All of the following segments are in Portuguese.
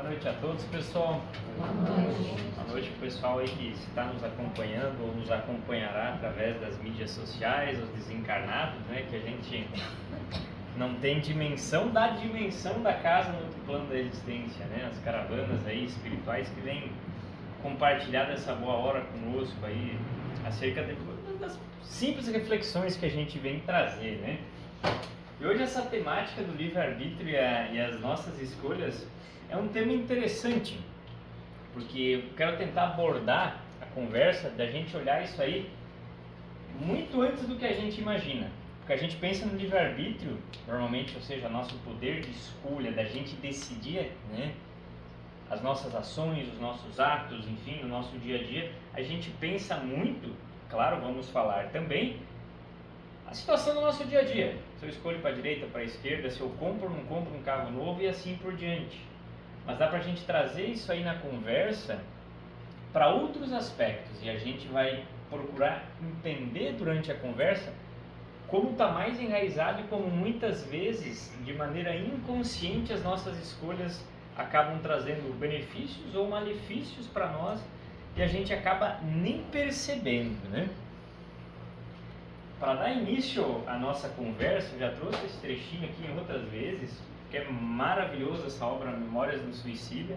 noite a todos, pessoal. Boa noite para o pessoal aí que está nos acompanhando ou nos acompanhará através das mídias sociais, os desencarnados, né? Que a gente não tem dimensão da casa no outro plano da existência, né? As caravanas aí espirituais que vêm compartilhar dessa boa hora conosco aí acerca das simples reflexões que a gente vem trazer, né? E hoje essa temática do livre-arbítrio e as nossas escolhas é um tema interessante, porque eu quero tentar abordar a conversa da gente olhar isso aí muito antes do que a gente imagina. Porque a gente pensa no livre-arbítrio, normalmente, ou seja, nosso poder de escolha, da gente decidir, né, as nossas ações, os nossos atos, enfim, no nosso dia a dia, a gente pensa muito, claro, vamos falar também, a situação do nosso dia a dia, se eu escolho para a direita, para a esquerda, se eu compro ou não compro um carro novo e assim por diante. Mas dá para a gente trazer isso aí na conversa para outros aspectos e a gente vai procurar entender durante a conversa como está mais enraizado e como muitas vezes, de maneira inconsciente, as nossas escolhas acabam trazendo benefícios ou malefícios para nós e a gente acaba nem percebendo, né? Para dar início à nossa conversa, eu já trouxe esse trechinho aqui em outras vezes, que é maravilhoso essa obra Memórias do Suicida.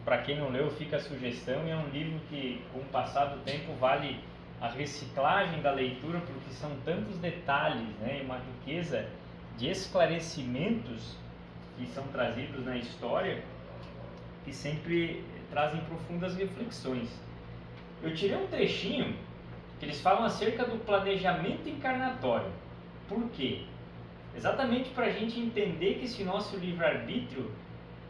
Para quem não leu, fica a sugestão, e é um livro que, com o passar do tempo, vale a reciclagem da leitura, porque são tantos detalhes, né, e uma riqueza de esclarecimentos que são trazidos na história, que sempre trazem profundas reflexões. Eu tirei um trechinho que eles falam acerca do planejamento encarnatório. Por quê? Exatamente para a gente entender que esse nosso livre-arbítrio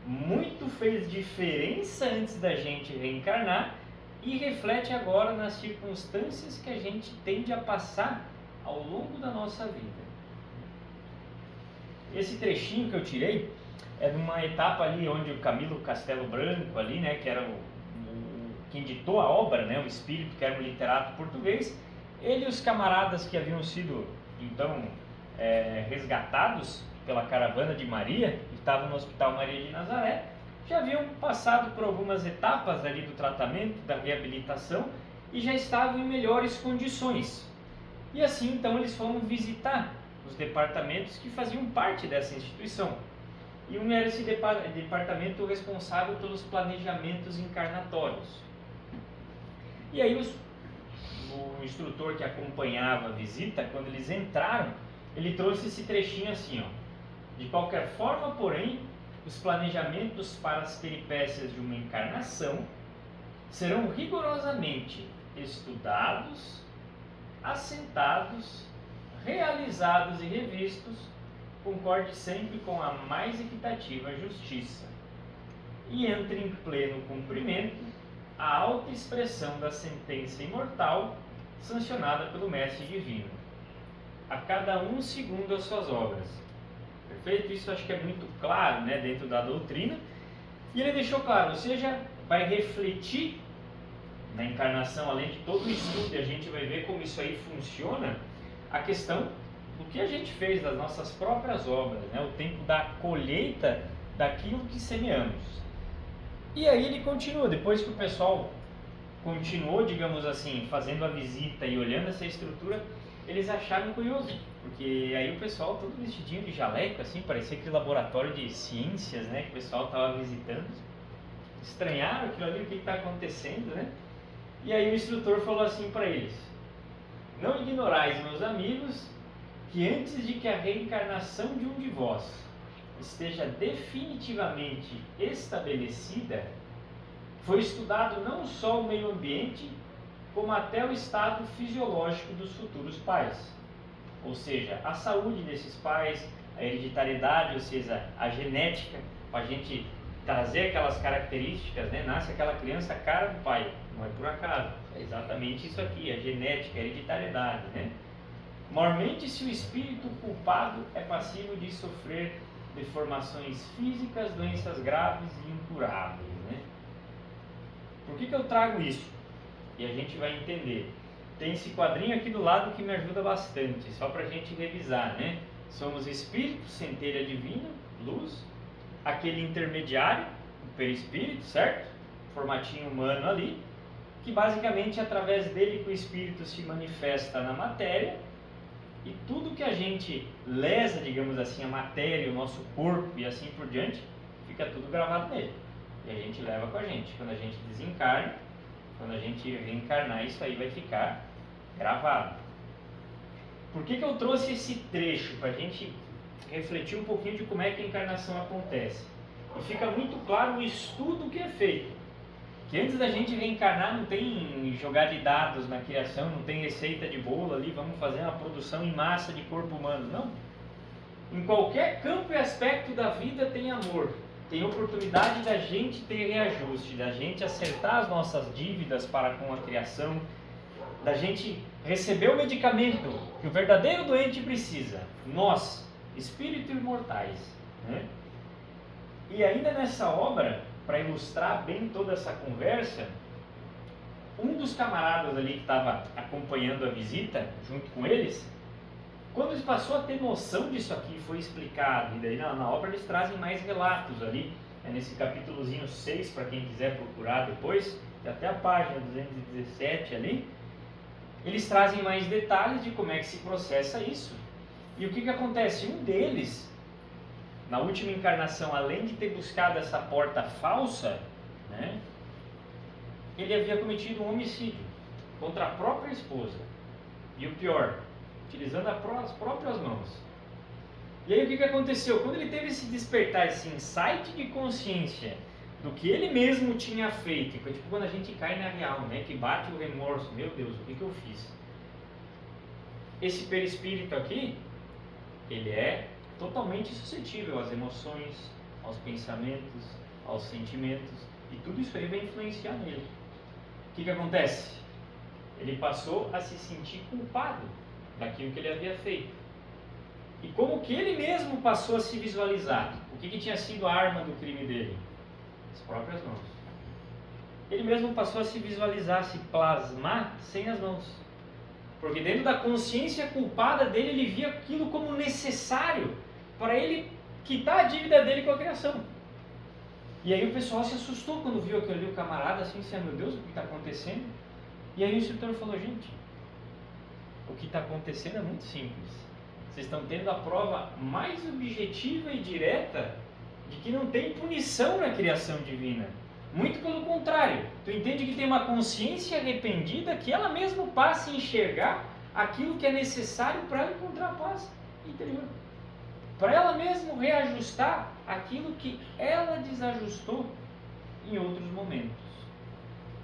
muito fez diferença antes da gente reencarnar e reflete agora nas circunstâncias que a gente tende a passar ao longo da nossa vida. Esse trechinho que eu tirei é de uma etapa ali onde o Camilo Castelo Branco ali, né, que era quem ditou a obra, né, o espírito, que era um literato português, ele e os camaradas que haviam sido então resgatados pela caravana de Maria, que estavam no Hospital Maria de Nazaré, já haviam passado por algumas etapas ali do tratamento, da reabilitação, e já estavam em melhores condições. E assim então eles foram visitar os departamentos que faziam parte dessa instituição. E um era esse departamento responsável pelos planejamentos encarnatórios. E aí o instrutor que acompanhava a visita, quando eles entraram, ele trouxe esse trechinho assim, ó. De qualquer forma, porém, os planejamentos para as peripécias de uma encarnação serão rigorosamente estudados, assentados, realizados e revistos, concorde sempre com a mais equitativa justiça, e entre em pleno cumprimento a alta expressão da sentença imortal sancionada pelo Mestre Divino, a cada um segundo as suas obras. Perfeito? Isso acho que é muito claro, né, dentro da doutrina. E ele deixou claro, ou seja, vai refletir na encarnação, além de todo o estudo, e a gente vai ver como isso aí funciona, a questão do que a gente fez das nossas próprias obras, né, o tempo da colheita daquilo que semeamos. E aí ele continua, depois que o pessoal continuou, digamos assim, fazendo a visita e olhando essa estrutura, eles acharam curioso, porque aí o pessoal todo vestidinho de jaleco, assim, parecia aquele laboratório de ciências, né, que o pessoal estava visitando. Estranharam aquilo ali, o que está acontecendo, né? E aí o instrutor falou assim para eles: não ignorais, meus amigos, que antes de que a reencarnação de um de vós esteja definitivamente estabelecida, foi estudado não só o meio ambiente, como até o estado fisiológico dos futuros pais. Ou seja, a saúde desses pais, a hereditariedade, ou seja, a genética, para a gente trazer aquelas características, né? Nasce aquela criança a cara do pai, não é por acaso, é exatamente isso aqui, a genética, a hereditariedade, né? Maiormente se o espírito culpado é passivo de sofrer deformações físicas, doenças graves e incuráveis, né? Por que eu trago isso? E a gente vai entender. Tem esse quadrinho aqui do lado que me ajuda bastante, só para a gente revisar, né? Somos espíritos, centelha divina, luz, aquele intermediário, o perispírito, certo? Formatinho humano ali, que basicamente através dele que o espírito se manifesta na matéria, e tudo que a gente lesa, digamos assim, a matéria, o nosso corpo e assim por diante, fica tudo gravado nele. E a gente leva com a gente. Quando a gente desencarna, quando a gente reencarnar, isso aí vai ficar gravado. Por que eu trouxe esse trecho? Para a gente refletir um pouquinho de como é que a encarnação acontece. E fica muito claro o estudo que é feito. Que antes da gente reencarnar não tem jogar de dados na criação, não tem receita de bolo ali, vamos fazer uma produção em massa de corpo humano. Não. Em qualquer campo e aspecto da vida tem amor. Tem oportunidade da gente ter reajuste, da gente acertar as nossas dívidas para com a criação, da gente receber o medicamento que o verdadeiro doente precisa. Nós, espíritos imortais. Né? E ainda nessa obra, para ilustrar bem toda essa conversa, um dos camaradas ali que estava acompanhando a visita, junto com eles, quando ele passou a ter noção disso aqui, foi explicado, e daí na obra eles trazem mais relatos ali, nesse capítulozinho 6, para quem quiser procurar depois, até a página 217 ali, eles trazem mais detalhes de como é que se processa isso. E o que acontece? Um deles, na última encarnação, além de ter buscado essa porta falsa, né, ele havia cometido um homicídio contra a própria esposa. E o pior, utilizando as próprias mãos. E aí o que aconteceu? Quando ele teve esse despertar, esse insight de consciência do que ele mesmo tinha feito, tipo quando a gente cai na real, né, que bate o remorso, meu Deus, o que eu fiz? Esse perispírito aqui, ele é totalmente suscetível às emoções, aos pensamentos, aos sentimentos, e tudo isso aí vai influenciar nele. O que acontece? Ele passou a se sentir culpado daquilo que ele havia feito. E como que ele mesmo passou a se visualizar? O que tinha sido a arma do crime dele? As próprias mãos. Ele mesmo passou a se visualizar, se plasmar sem as mãos. Porque dentro da consciência culpada dele, ele via aquilo como necessário para ele quitar a dívida dele com a criação. E aí o pessoal se assustou quando viu aquilo ali, o camarada assim, disse, meu Deus, o que está acontecendo? E aí o instrutor falou, gente, o que está acontecendo é muito simples. Vocês estão tendo a prova mais objetiva e direta de que não tem punição na criação divina. Muito pelo contrário, tu entende que tem uma consciência arrependida que ela mesma passa a enxergar aquilo que é necessário para ela encontrar a paz interior. Para ela mesma reajustar aquilo que ela desajustou em outros momentos.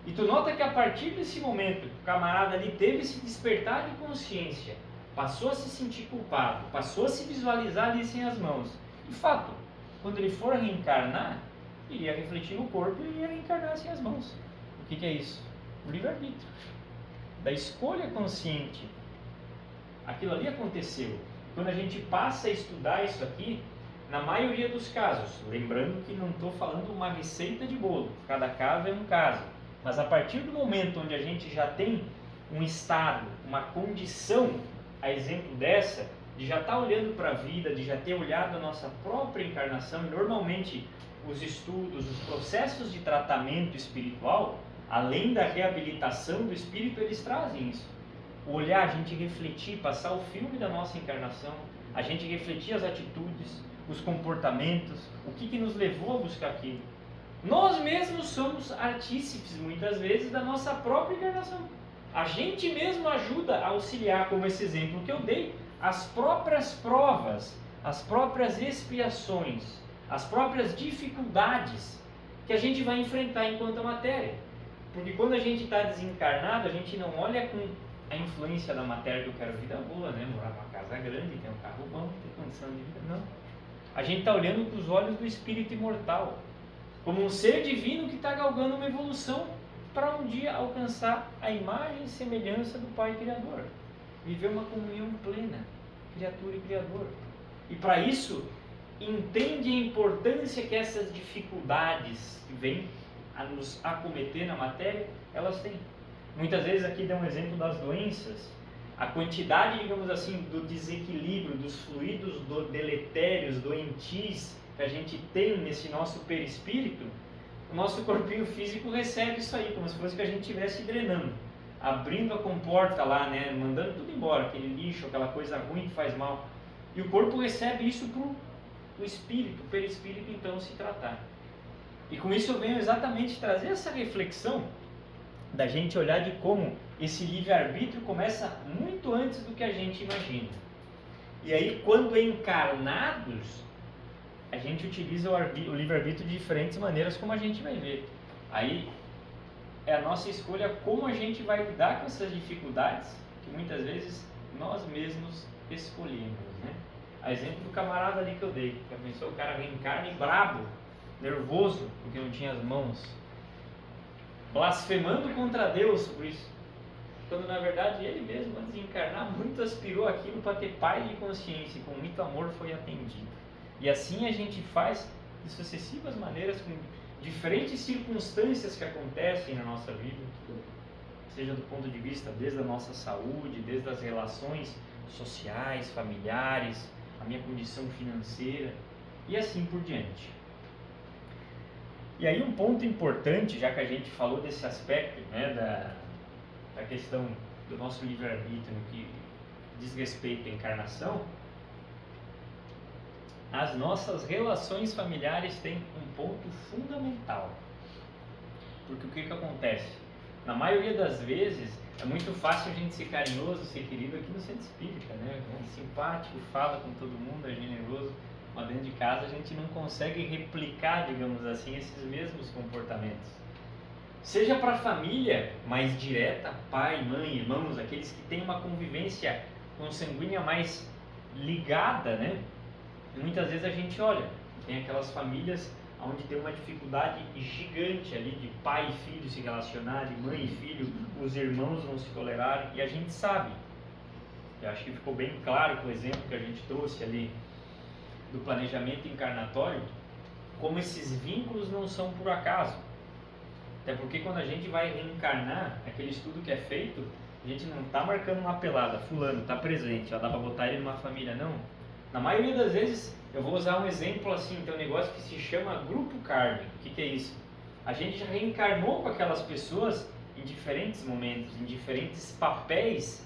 E tu nota que a partir desse momento, o camarada ali teve esse despertar de consciência, passou a se sentir culpado, passou a se visualizar ali sem as mãos. De fato, quando ele for reencarnar, iria refletir no corpo e iria reencarnar sem as mãos. O que é isso? O livre-arbítrio. Da escolha consciente. Aquilo ali aconteceu. Quando a gente passa a estudar isso aqui, na maioria dos casos, lembrando que não estou falando uma receita de bolo, cada caso é um caso, mas a partir do momento onde a gente já tem um estado, uma condição, a exemplo dessa, de já estar olhando para a vida, de já ter olhado a nossa própria encarnação, e normalmente os estudos, os processos de tratamento espiritual, além da reabilitação do espírito, eles trazem isso. O olhar, a gente refletir, passar o filme da nossa encarnação, a gente refletir as atitudes, os comportamentos, o que nos levou a buscar aquilo. Nós mesmos somos artífices, muitas vezes, da nossa própria encarnação. A gente mesmo ajuda a auxiliar, como esse exemplo que eu dei, as próprias provas, as próprias expiações, as próprias dificuldades que a gente vai enfrentar enquanto matéria. Porque quando a gente está desencarnado, a gente não olha com a influência da matéria do quero vida boa, né? Morar numa casa grande, ter um carro bom, ter condição de vida. Não. A gente está olhando com os olhos do espírito imortal, como um ser divino que está galgando uma evolução para um dia alcançar a imagem e semelhança do Pai Criador. Viver uma comunhão plena, criatura e Criador. E para isso, entende a importância que essas dificuldades que vêm a nos acometer na matéria, elas têm. Muitas vezes aqui dá um exemplo das doenças, a quantidade, digamos assim, do desequilíbrio, dos fluidos deletérios, doentis que a gente tem nesse nosso perispírito, o nosso corpinho físico recebe isso aí, como se fosse que a gente estivesse drenando, abrindo a comporta lá, né, mandando tudo embora, aquele lixo, aquela coisa ruim que faz mal. E o corpo recebe isso para o espírito, pelo espírito então se tratar. E com isso eu venho exatamente trazer essa reflexão da gente olhar de como esse livre-arbítrio começa muito antes do que a gente imagina. E aí, quando encarnados, a gente utiliza o livre-arbítrio de diferentes maneiras, como a gente vai ver. Aí é a nossa escolha como a gente vai lidar com essas dificuldades que muitas vezes nós mesmos escolhemos, né? A exemplo do camarada ali que eu dei, que pensou, o cara reencarna brabo, nervoso, porque não tinha as mãos, blasfemando contra Deus por isso, quando na verdade ele mesmo, antes de encarnar, muito aspirou aquilo para ter paz de consciência e com muito amor foi atendido. E assim a gente faz de sucessivas maneiras, com diferentes circunstâncias que acontecem na nossa vida, seja do ponto de vista desde a nossa saúde, desde as relações sociais, familiares, a minha condição financeira e assim por diante. E aí um ponto importante, já que a gente falou desse aspecto, né, da questão do nosso livre-arbítrio no que diz respeito à encarnação, as nossas relações familiares têm um ponto fundamental. Porque o que acontece? Na maioria das vezes, é muito fácil a gente ser carinhoso, ser querido aqui no centro espírita, né? É simpático, fala com todo mundo, é generoso, mas dentro de casa a gente não consegue replicar, digamos assim, esses mesmos comportamentos. Seja para a família mais direta, pai, mãe, irmãos, aqueles que têm uma convivência consanguínea mais ligada, né? E muitas vezes a gente olha, tem aquelas famílias onde tem uma dificuldade gigante ali de pai e filho se relacionar, de mãe e filho, os irmãos não se tolerarem, e a gente sabe, eu acho que ficou bem claro com o exemplo que a gente trouxe ali do planejamento encarnatório, como esses vínculos não são por acaso. Até porque quando a gente vai reencarnar, aquele estudo que é feito, a gente não está marcando uma pelada, fulano está presente, ó, dá para botar ele numa família, não. Na maioria das vezes, eu vou usar um exemplo assim, tem um negócio que se chama grupo kármico. O que é isso? A gente já reencarnou com aquelas pessoas em diferentes momentos, em diferentes papéis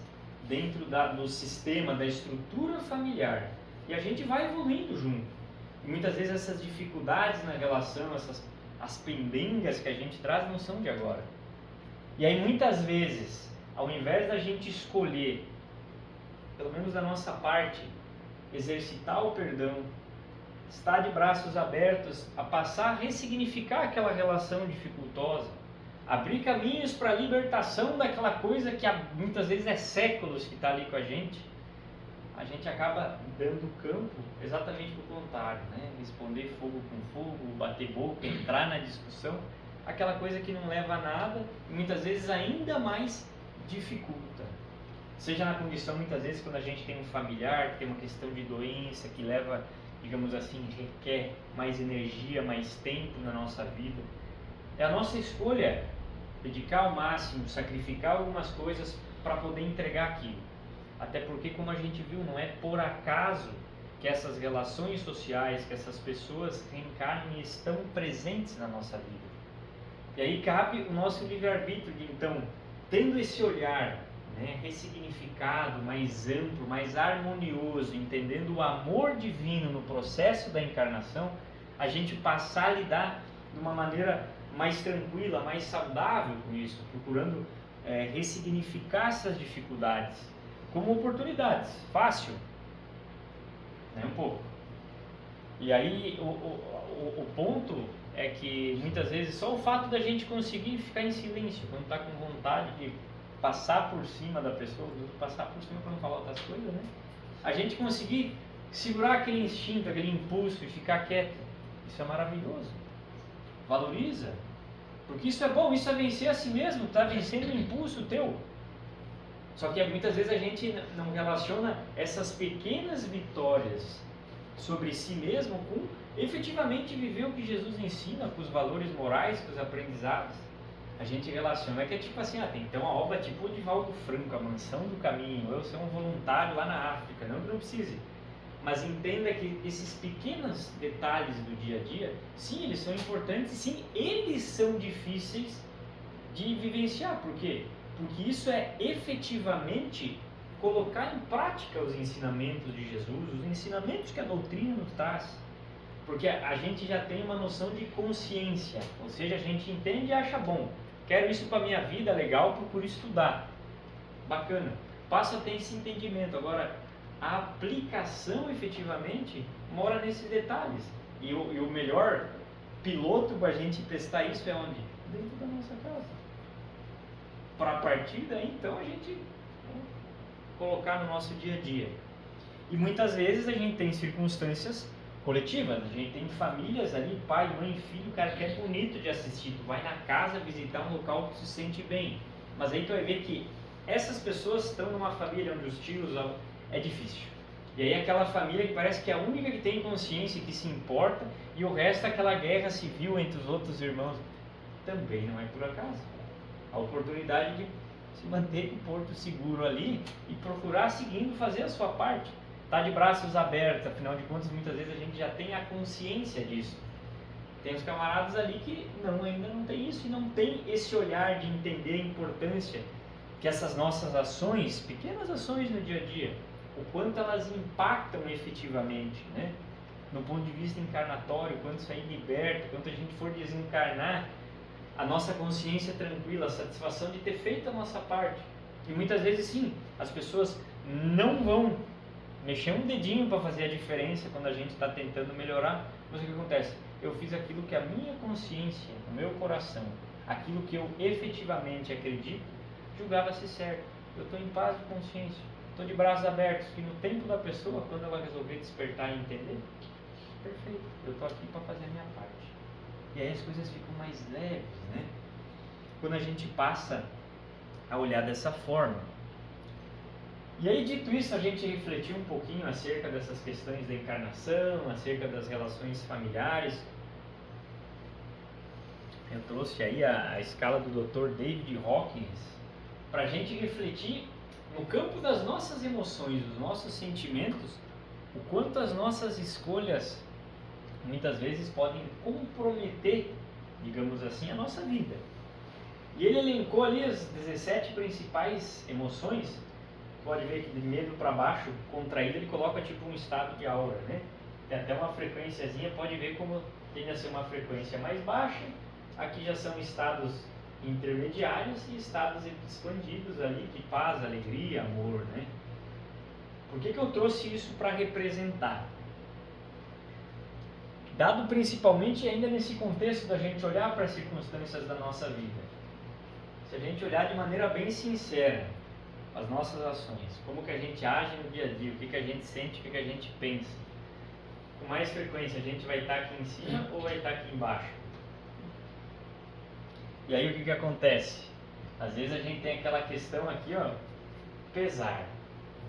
dentro do sistema, da estrutura familiar. E a gente vai evoluindo junto. E muitas vezes essas dificuldades na relação, as pendengas que a gente traz não são de agora. E aí muitas vezes, ao invés da gente escolher, pelo menos da nossa parte, exercitar o perdão, estar de braços abertos a passar a ressignificar aquela relação dificultosa, abrir caminhos para a libertação daquela coisa que muitas vezes é séculos que está ali com a gente acaba dando campo exatamente para o contrário, né? Responder fogo com fogo, bater boca, entrar na discussão, aquela coisa que não leva a nada e muitas vezes ainda mais dificulta. Seja na condição, muitas vezes, quando a gente tem um familiar que tem uma questão de doença, que leva, digamos assim, requer mais energia, mais tempo na nossa vida. É a nossa escolha dedicar ao máximo, sacrificar algumas coisas para poder entregar aquilo. Até porque, como a gente viu, não é por acaso que essas relações sociais, que essas pessoas reencarnam e estão presentes na nossa vida. E aí cabe o nosso livre-arbítrio de, então, tendo esse olhar, né, ressignificado, mais amplo, mais harmonioso, entendendo o amor divino no processo da encarnação, a gente passar a lidar de uma maneira mais tranquila, mais saudável com isso, procurando ressignificar essas dificuldades como oportunidades, fácil, né, um pouco. E aí o ponto é que muitas vezes só o fato da gente conseguir ficar em silêncio, quando está com vontade de passar por cima da pessoa, passar por cima para não falar outras coisas, né? A gente conseguir segurar aquele instinto, aquele impulso e ficar quieto, isso é maravilhoso. Valoriza, porque isso é bom, isso é vencer a si mesmo, está vencendo o impulso teu. Só que muitas vezes a gente não relaciona essas pequenas vitórias sobre si mesmo com efetivamente viver o que Jesus ensina, com os valores morais, com os aprendizados. A gente relaciona, que é tipo assim, tem que ter uma obra tipo o Divaldo Franco, a Mansão do Caminho, eu ser um voluntário lá na África, não que não precise. mas entenda que esses pequenos detalhes do dia a dia, sim, eles são importantes, sim, eles são difíceis de vivenciar. Por quê? Porque isso é efetivamente colocar em prática os ensinamentos de Jesus, os ensinamentos que a doutrina nos traz. Porque a gente já tem uma noção de consciência, ou seja, a gente entende e acha bom. Quero isso para a minha vida, legal, procuro estudar. Bacana. Passa a ter esse entendimento. Agora, a aplicação efetivamente mora nesses detalhes. E o melhor piloto para a gente testar isso é onde? Dentro da nossa casa. Para a partir daí, então, a gente colocar no nosso dia a dia. E muitas vezes a gente tem circunstâncias coletivas, a gente tem famílias ali, pai, mãe, filho, cara, que é bonito de assistir. Tu vai na casa visitar um local que tu se sente bem. Mas aí tu vai ver que essas pessoas estão numa família onde os tios é difícil. E aí aquela família que parece que é a única que tem consciência, que se importa, e o resto é aquela guerra civil entre os outros irmãos. Também não é por acaso. A oportunidade de se manter com o porto seguro ali e procurar seguindo fazer a sua parte. Tá de braços abertos, afinal de contas muitas vezes a gente já tem a consciência disso. Tem os camaradas ali que ainda não tem isso e não tem esse olhar de entender a importância que essas nossas ações, pequenas ações no dia a dia, o quanto elas impactam efetivamente, né? No ponto de vista encarnatório, quanto isso aí liberta, quanto a gente for desencarnar, a nossa consciência tranquila, a satisfação de ter feito a nossa parte. E muitas vezes sim, as pessoas não vão mexer um dedinho para fazer a diferença quando a gente está tentando melhorar, mas o que acontece? Eu fiz aquilo que a minha consciência, o meu coração, aquilo que eu efetivamente acredito, julgava-se certo. Eu estou em paz de consciência, estou de braços abertos, que no tempo da pessoa, quando ela resolver despertar e entender, perfeito, eu estou aqui para fazer a minha parte. E aí as coisas ficam mais leves, né? Quando a gente passa a olhar dessa forma. E aí, dito isso, a gente refletiu um pouquinho acerca dessas questões da encarnação, acerca das relações familiares. Eu trouxe aí a escala do Dr. David Hawkins para a gente refletir no campo das nossas emoções, dos nossos sentimentos, o quanto as nossas escolhas muitas vezes podem comprometer, digamos assim, a nossa vida. E ele elencou ali as 17 principais emoções. Pode ver que de medo para baixo, contraído, ele coloca tipo um estado de aura, né? Tem até uma frequênciazinha, pode ver como tende a ser uma frequência mais baixa. Aqui já são estados intermediários e estados expandidos ali, de paz, alegria, amor, né? Por que eu trouxe isso para representar? Dado principalmente ainda nesse contexto da gente olhar para as circunstâncias da nossa vida. Se a gente olhar de maneira bem sincera as nossas ações, como que a gente age no dia a dia, o que a gente sente, o que a gente pensa, com mais frequência a gente vai estar aqui em cima ou vai estar aqui embaixo? E aí o que acontece? Às vezes a gente tem aquela questão aqui, ó, pesar,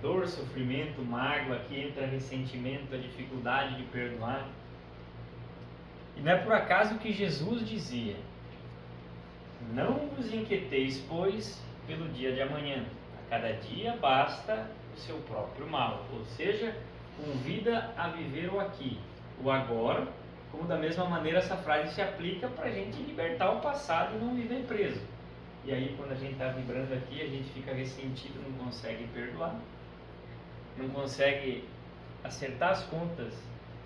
dor, sofrimento, mágoa, aqui entra ressentimento, a dificuldade de perdoar. E não é por acaso que Jesus dizia: não vos inquieteis, pois, pelo dia de amanhã. A cada dia basta o seu próprio mal. Ou seja, convida a viver o aqui, o agora, como da mesma maneira essa frase se aplica para a gente libertar o passado e não viver preso. E aí quando a gente está vibrando aqui, a gente fica ressentido, não consegue perdoar, não consegue acertar as contas,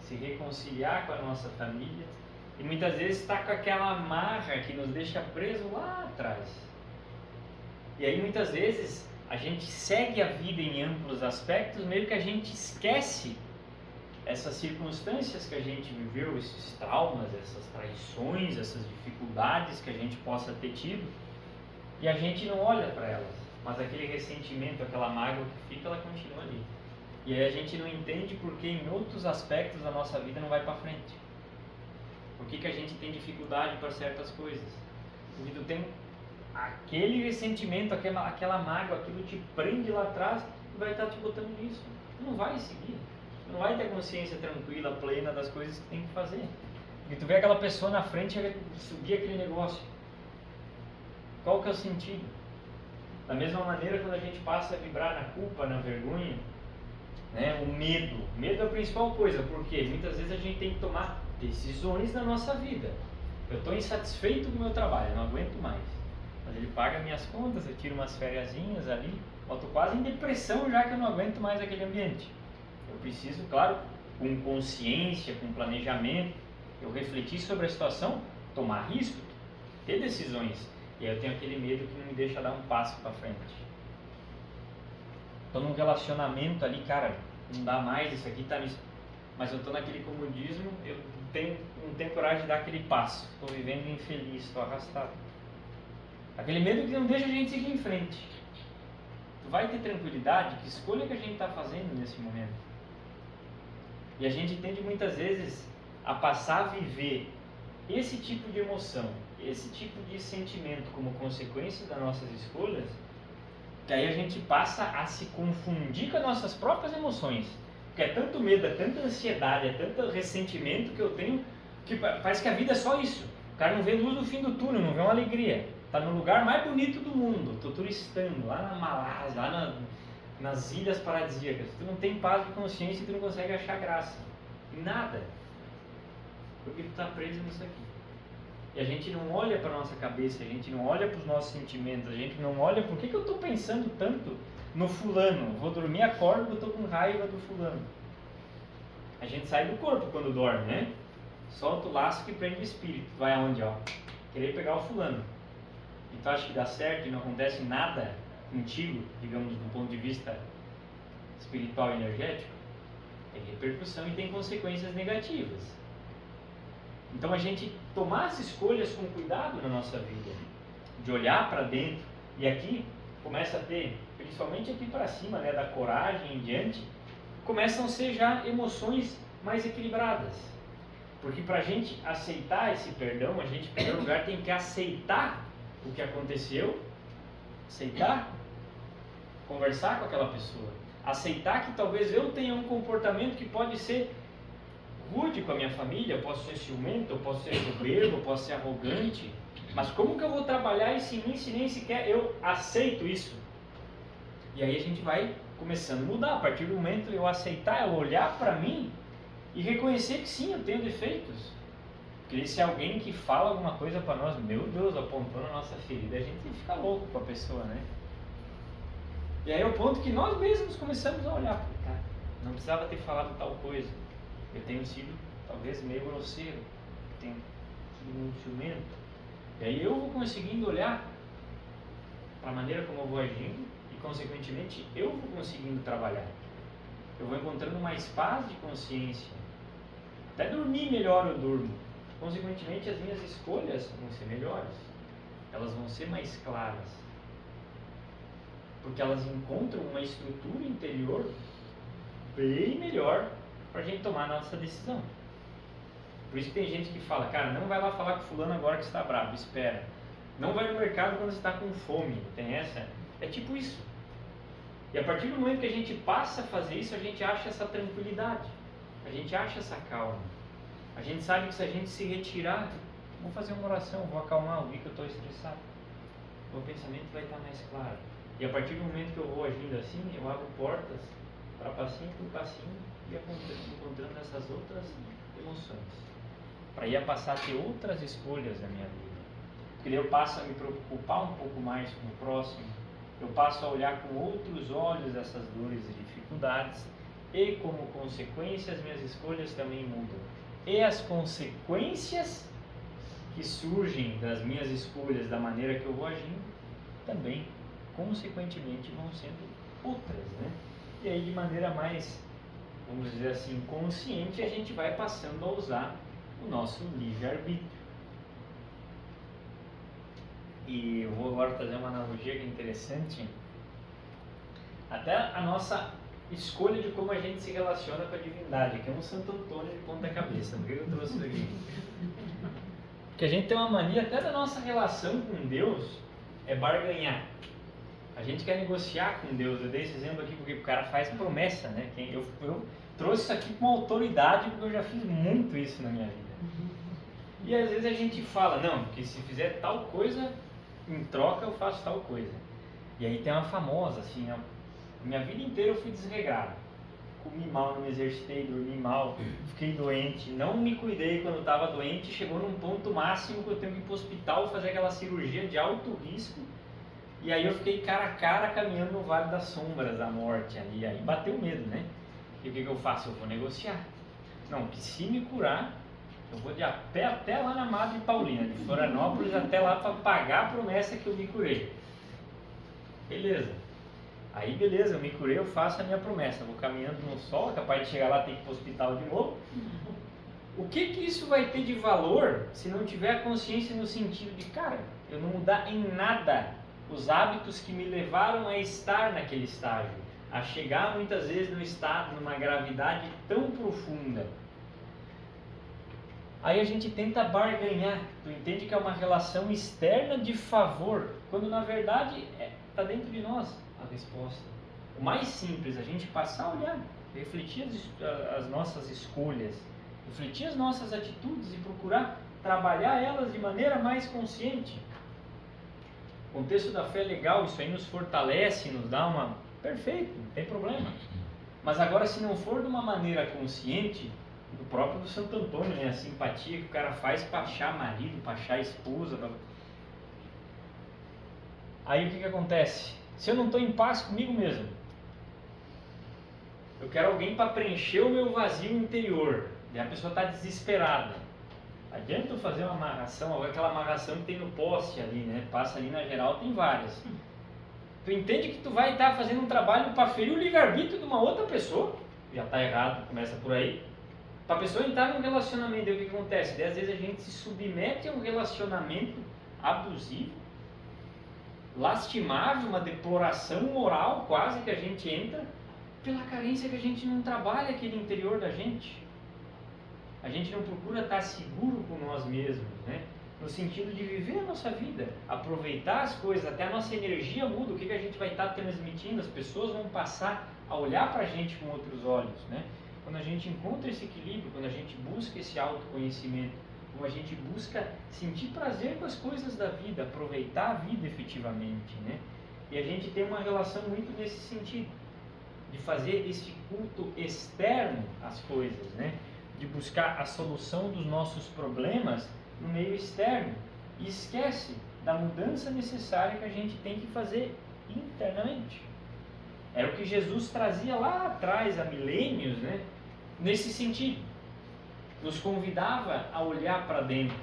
se reconciliar com a nossa família, e muitas vezes está com aquela amarra que nos deixa preso lá atrás. E aí muitas vezes a gente segue a vida em amplos aspectos, meio que a gente esquece essas circunstâncias que a gente viveu, esses traumas, essas traições, essas dificuldades que a gente possa ter tido, e a gente não olha para elas, mas aquele ressentimento, aquela mágoa que fica, ela continua ali. E aí a gente não entende porque em outros aspectos da nossa vida não vai para frente. Por que a gente tem dificuldade para certas coisas? Porque tu tem aquele ressentimento, aquela mágoa, aquilo te prende lá atrás e vai estar te botando nisso. Tu não vai seguir. Tu não vai ter consciência tranquila, plena das coisas que tem que fazer. E tu vê aquela pessoa na frente e subir aquele negócio. Qual que é o sentido? Da mesma maneira, quando a gente passa a vibrar na culpa, na vergonha, né? O medo. O medo é a principal coisa, porque muitas vezes a gente tem que tomar decisões na nossa vida. Eu estou insatisfeito com o meu trabalho, não aguento mais. Mas ele paga minhas contas, eu tiro umas fériasinhas ali, eu estou quase em depressão já que eu não aguento mais aquele ambiente. Eu preciso, claro, com consciência, com planejamento, eu refletir sobre a situação, tomar risco, ter decisões. E aí eu tenho aquele medo que não me deixa dar um passo para frente. Estou num relacionamento ali, cara, não dá mais, isso aqui tá me... Mas eu estou naquele comodismo, eu não tenho coragem de dar aquele passo. Estou vivendo infeliz, estou arrastado. Aquele medo que não deixa a gente seguir em frente. Tu vai ter tranquilidade? Que escolha que a gente está fazendo nesse momento? E a gente tende muitas vezes a passar a viver esse tipo de emoção, esse tipo de sentimento como consequência das nossas escolhas, que aí a gente passa a se confundir com as nossas próprias emoções. Porque é tanto medo, é tanta ansiedade, é tanto ressentimento que eu tenho, que parece que a vida é só isso. O cara não vê luz no fim do túnel, não vê uma alegria. Está no lugar mais bonito do mundo, estou turistando, lá na Malásia, lá nas ilhas paradisíacas. Tu não tem paz de consciência e tu não consegue achar graça em nada. Porque tu está preso nisso aqui. E a gente não olha para a nossa cabeça, a gente não olha para os nossos sentimentos, a gente não olha por que eu estou pensando tanto no fulano. Vou dormir, acordo, eu estou com raiva do fulano. A gente sai do corpo quando dorme, né? Solta o laço que prende o espírito. Vai aonde, ó? Querer pegar o fulano. E tu acha que dá certo e não acontece nada contigo, digamos, do ponto de vista espiritual e energético? Tem repercussão e tem consequências negativas. Então a gente tomar as escolhas com cuidado na nossa vida, de olhar para dentro, e aqui começa a ter, principalmente aqui para cima, né, da coragem em diante, começam a ser já emoções mais equilibradas. Porque para a gente aceitar esse perdão, a gente em primeiro lugar tem que aceitar o que aconteceu, aceitar, conversar com aquela pessoa, aceitar que talvez eu tenha um comportamento que pode ser rude com a minha família, eu posso ser ciumento, eu posso ser soberbo, eu posso ser arrogante, mas como que eu vou trabalhar isso em mim se nem sequer eu aceito isso? E aí a gente vai começando a mudar, a partir do momento eu aceitar, eu olhar para mim e reconhecer que sim, eu tenho defeitos. Porque se alguém que fala alguma coisa para nós, meu Deus, apontando a nossa ferida, a gente fica louco com a pessoa, né? E aí é o ponto que nós mesmos começamos a olhar, cara, não precisava ter falado tal coisa. Eu tenho sido, talvez, meio grosseiro, tenho sido muito ciumento. E aí eu vou conseguindo olhar para a maneira como eu vou agindo e, consequentemente, eu vou conseguindo trabalhar. Eu vou encontrando mais paz de consciência. Até dormir melhor eu durmo. Consequentemente, as minhas escolhas vão ser melhores. Elas vão ser mais claras. Porque elas encontram uma estrutura interior bem melhor para a gente tomar a nossa decisão. Por isso que tem gente que fala, cara, não vai lá falar com fulano agora que está bravo, espera. Não vai no mercado quando você está com fome, tem essa? É tipo isso. E a partir do momento que a gente passa a fazer isso, a gente acha essa tranquilidade, a gente acha essa calma. A gente sabe que se a gente se retirar, vou fazer uma oração, vou acalmar, eu vi que eu estou estressado, o pensamento vai estar mais claro. E a partir do momento que eu vou agindo assim, eu abro portas para passinho por passinho e encontrando essas outras emoções, para ir a passar a ter outras escolhas na minha vida. Porque daí eu passo a me preocupar um pouco mais com o próximo, eu passo a olhar com outros olhos essas dores e dificuldades, e como consequência as minhas escolhas também mudam. E as consequências que surgem das minhas escolhas, da maneira que eu vou agindo, também, consequentemente, vão sendo outras, né? E aí, de maneira mais, vamos dizer assim, consciente, a gente vai passando a usar o nosso livre-arbítrio. E eu vou agora fazer uma analogia que é interessante. Até a nossa escolha de como a gente se relaciona com a divindade, que é um Santo Antônio de ponta cabeça. Por que eu trouxe isso aqui? Porque a gente tem uma mania, até da nossa relação com Deus, é barganhar. A gente quer negociar com Deus. Eu dei esse exemplo aqui porque o cara faz promessa, né? Eu trouxe isso aqui com autoridade porque eu já fiz muito isso na minha vida. E às vezes a gente fala, não, porque se fizer tal coisa, em troca eu faço tal coisa. E aí tem uma famosa, assim, minha vida inteira eu fui desregrado. comi mal, não me exercitei, dormi mal, fiquei doente, não me cuidei quando estava doente, chegou num ponto máximo que eu tenho que ir para o hospital fazer aquela cirurgia de alto risco, e aí eu fiquei cara a cara caminhando no Vale das Sombras da morte ali, aí bateu medo, né? E o que eu faço? Eu vou negociar. Não, que se me curar, eu vou de a pé até lá na Madre Paulina, de Florianópolis até lá para pagar a promessa que eu me curei. Beleza. Aí beleza, eu me curei, eu faço a minha promessa, vou caminhando no sol, capaz de chegar lá ter que ir para o hospital de novo. O que isso vai ter de valor se não tiver a consciência no sentido de, cara, eu não mudar em nada os hábitos que me levaram a estar naquele estágio, a chegar muitas vezes no estado, numa gravidade tão profunda. Aí a gente tenta barganhar, tu entende que é uma relação externa de favor, quando na verdade está dentro de nós a resposta. O mais simples, a gente passar a olhar, refletir as nossas escolhas, refletir as nossas atitudes e procurar trabalhar elas de maneira mais consciente. O contexto da fé é legal, isso aí nos fortalece, nos dá uma... Perfeito, não tem problema. Mas agora, se não for de uma maneira consciente, do próprio do Santo Antônio, né? A simpatia que o cara faz para achar marido, para achar esposa. Aí o que acontece? Se eu não estou em paz comigo mesmo, eu quero alguém para preencher o meu vazio interior, e a pessoa está desesperada. Adianta eu fazer uma amarração, aquela amarração que tem no poste ali, né? Passa ali na geral, tem várias. Tu entende que tu vai estar fazendo um trabalho para ferir o livre-arbítrio de uma outra pessoa, já está errado, começa por aí. Para a pessoa entrar num relacionamento, o que acontece? Às vezes a gente se submete a um relacionamento abusivo, lastimável, uma deploração moral quase que a gente entra, pela carência que a gente não trabalha aquele interior da gente. A gente não procura estar seguro com nós mesmos, né? No sentido de viver a nossa vida, aproveitar as coisas, até a nossa energia muda, o que a gente vai estar transmitindo, as pessoas vão passar a olhar para a gente com outros olhos, né? Quando a gente encontra esse equilíbrio, quando a gente busca esse autoconhecimento, quando a gente busca sentir prazer com as coisas da vida, aproveitar a vida efetivamente, né? E a gente tem uma relação muito nesse sentido, de fazer esse culto externo às coisas, né? De buscar a solução dos nossos problemas no meio externo e esquece da mudança necessária que a gente tem que fazer internamente. Era o que Jesus trazia lá atrás, há milênios, né? Nesse sentido. Nos convidava a olhar para dentro,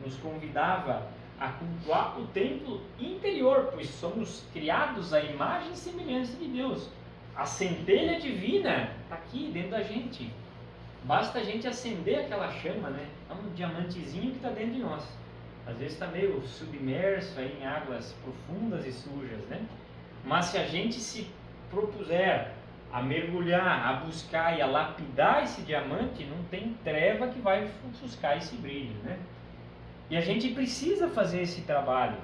nos convidava a cultuar o templo interior, pois somos criados à imagem e semelhança de Deus. A centelha divina está aqui dentro da gente. Basta a gente acender aquela chama, né? É um diamantezinho que está dentro de nós. Às vezes está meio submerso aí em águas profundas e sujas, né? Mas se a gente se propuser a mergulhar, a buscar e a lapidar esse diamante, não tem treva que vai ofuscar esse brilho, né? E a gente precisa fazer esse trabalho,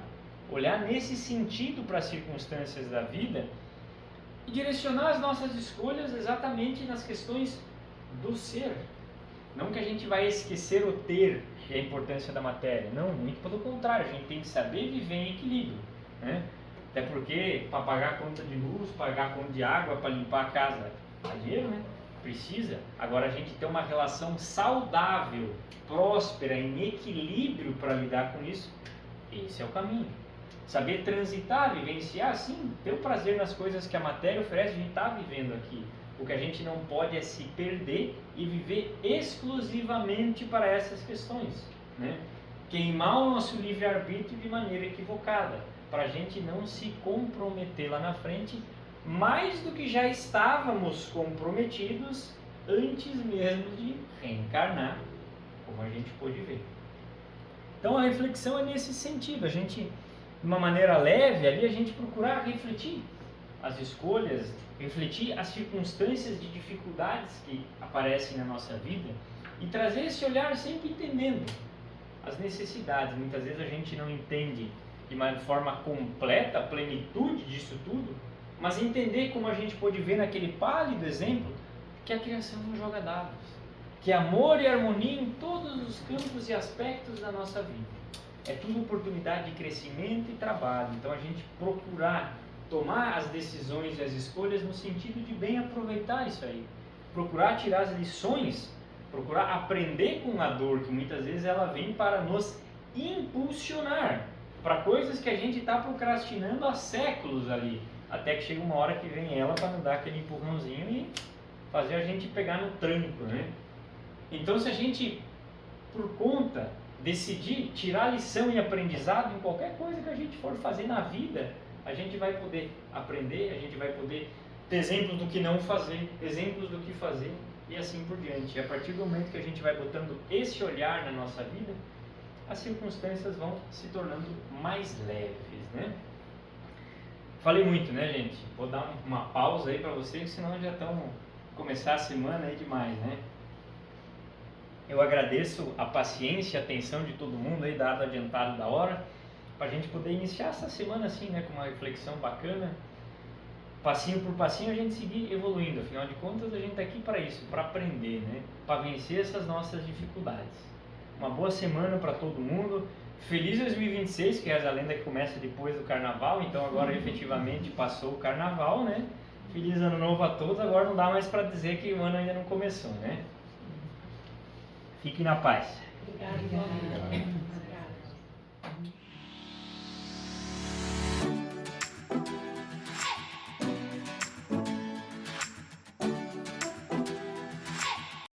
olhar nesse sentido para as circunstâncias da vida e direcionar as nossas escolhas exatamente nas questões do ser. Não que a gente vai esquecer o ter e a importância da matéria, não, muito pelo contrário, a gente tem que saber viver em equilíbrio, né? Até porque para pagar a conta de luz, pagar a conta de água, para limpar a casa, dá dinheiro, né? Precisa. Agora a gente tem uma relação saudável, próspera, em equilíbrio para lidar com isso, esse é o caminho. Saber transitar, vivenciar, sim, ter o prazer nas coisas que a matéria oferece, a gente está vivendo aqui. O que a gente não pode é se perder e viver exclusivamente para essas questões, né? Queimar o nosso livre-arbítrio de maneira equivocada, para a gente não se comprometer lá na frente, mais do que já estávamos comprometidos antes mesmo de reencarnar, como a gente pôde ver. Então a reflexão é nesse sentido, a gente, de uma maneira leve, ali a gente procurar refletir as escolhas, refletir as circunstâncias de dificuldades que aparecem na nossa vida e trazer esse olhar sempre entendendo as necessidades. Muitas vezes a gente não entende de uma forma completa a plenitude disso tudo, mas entender, como a gente pôde ver naquele pálido exemplo, que a criação não joga dados, que amor e harmonia em todos os campos e aspectos da nossa vida. É tudo oportunidade de crescimento e trabalho. Então a gente procurar tomar as decisões e as escolhas no sentido de bem aproveitar isso aí, procurar tirar as lições, procurar aprender com a dor, que muitas vezes ela vem para nos impulsionar para coisas que a gente está procrastinando há séculos ali, até que chega uma hora que vem ela para nos dar aquele empurrãozinho e fazer a gente pegar no tranco, né? Então, se a gente, por conta, decidir tirar lição e aprendizado em qualquer coisa que a gente for fazer na vida, a gente vai poder aprender, a gente vai poder ter exemplos do que não fazer, exemplos do que fazer e assim por diante. E a partir do momento que a gente vai botando esse olhar na nossa vida, as circunstâncias vão se tornando mais leves, né? Falei muito, né, gente? Vou dar uma pausa aí para vocês, senão já estão começar a semana aí demais, né? Eu agradeço a paciência e a atenção de todo mundo aí, dado adiantado da hora, para a gente poder iniciar essa semana assim, né, com uma reflexão bacana. Passinho por passinho a gente seguir evoluindo, afinal de contas a gente está aqui para isso, para aprender, né? Para vencer essas nossas dificuldades. Uma boa semana para todo mundo. Feliz 2026, que é a lenda que começa depois do carnaval, então agora efetivamente passou o carnaval, né? Feliz ano novo a todos, agora não dá mais para dizer que o ano ainda não começou, né? Fique na paz. Obrigada.